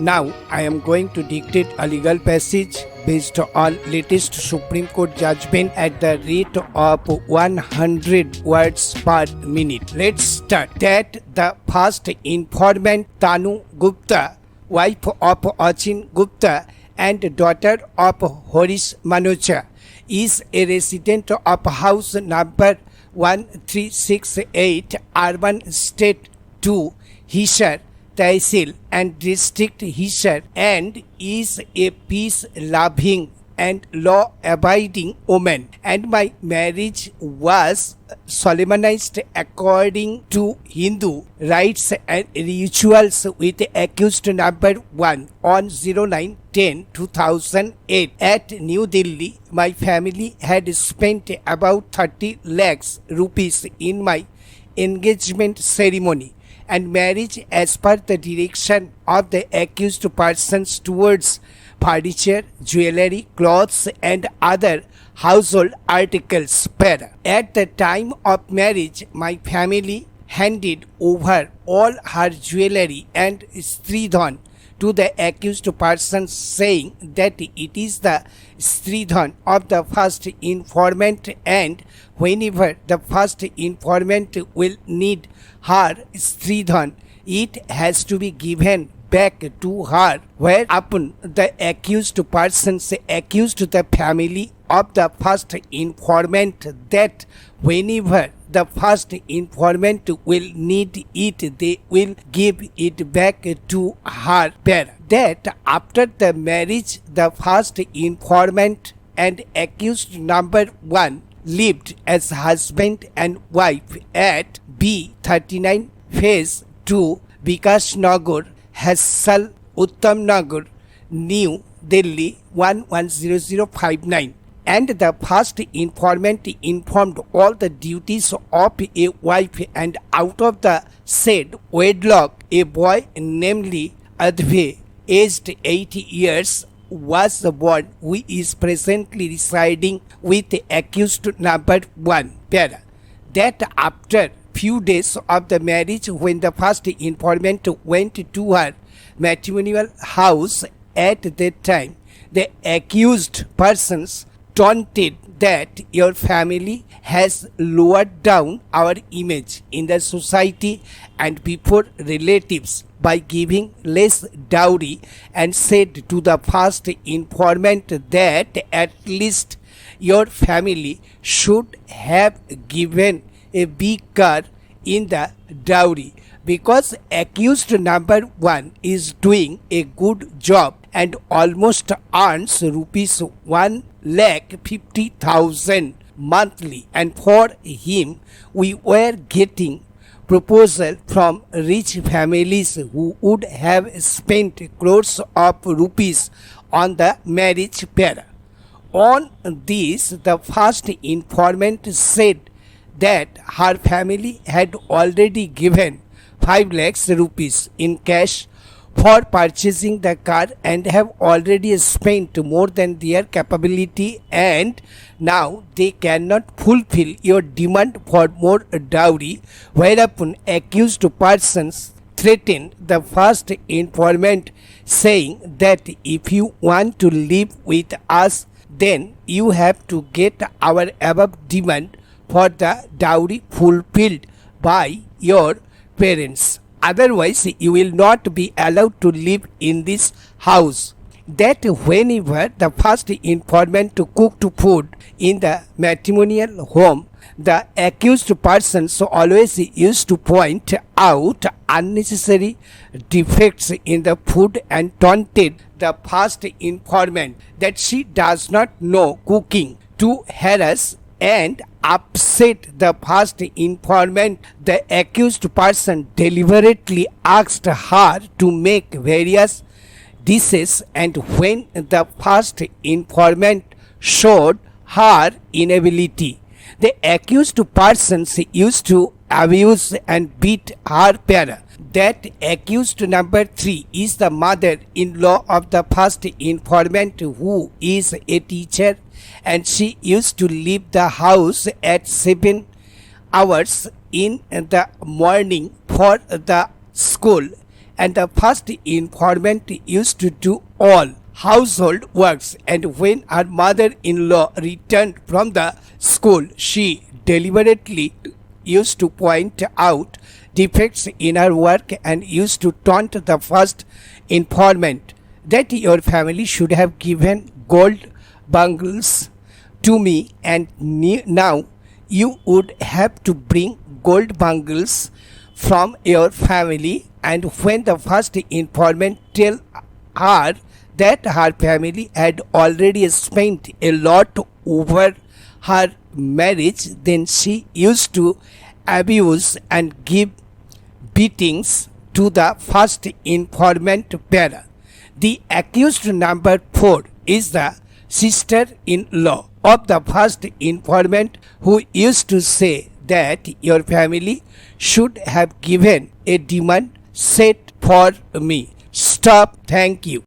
Now I am going to dictate a legal passage based on latest Supreme Court judgment at the rate of 100 words per minute. Let's start. That the first informant Tanu Gupta, wife of Achin Gupta and daughter of Horish Manocha, is a resident of house number 1368 Urban State 2, Hisar, Tehsil and District Hisar, and is a peace-loving and law-abiding woman, and my marriage was solemnized according to Hindu rites and rituals with accused number 1 on 09/10/2008 at New Delhi. My family had spent about 30 lakhs rupees in my engagement ceremony and marriage as per the direction of the accused persons towards furniture, jewelry, clothes and other household articles. At the time of marriage, my family handed over all her jewelry and stridhan to the accused persons, saying that it is the stridhan of the first informant, and whenever the first informant will need her stridhan, it has to be given back to her, whereupon the accused persons accused the family of the first informant that whenever the first informant will need it, they will give it back to her. That after the marriage, the first informant and accused number 1 lived as husband and wife at B39 Phase 2, Vikas Nagar, Hassal Uttam Nagar, New Delhi 110059. And the first informant informed all the duties of a wife, and out of the said wedlock, a boy, namely Adve, aged 80 years, was born, who is presently residing with the accused number 1. That after few days of the marriage, when the first informant went to her matrimonial house, at that time the accused persons taunted that your family has lowered down our image in the society and before relatives by giving less dowry, and said to the first informant that at least your family should have given a big car in the dowry, because accused number 1 is doing a good job and almost earns rupees 1,50,000 monthly, and for him we were getting proposal from rich families who would have spent crores of rupees on the marriage pair. On this, the first informant said that her family had already given 5 lakhs rupees in cash for purchasing the car and have already spent more than their capability, and now they cannot fulfill your demand for more dowry, whereupon accused persons threatened the first informant, saying that if you want to live with us, then you have to get our above demand for the dowry fulfilled by your parents. Otherwise, you will not be allowed to live in this house. That whenever the first informant cooked food in the matrimonial home, the accused persons always used to point out unnecessary defects in the food and taunted the first informant that she does not know cooking, to harass and upset the first informant. The accused person deliberately asked her to make various dishes, and when the first informant showed her inability, the accused persons used to abuse and beat her parent. That accused number 3 is the mother-in-law of the first informant, who is a teacher, and she used to leave the house at 7 hours in the morning for the school and the first informant used to do all household works, and when her mother-in-law returned from the school, she deliberately used to point out defects in her work and used to taunt the first informant that your family should have given gold bangles to me, and now you would have to bring gold bangles from your family. And when the first informant tell her that her family had already spent a lot over her marriage, then she used to abuse and give beatings to the first informant bearer. The accused number 4 is the sister-in-law of the first informant, who used to say that your family should have given a demand set for me. Stop. Thank you.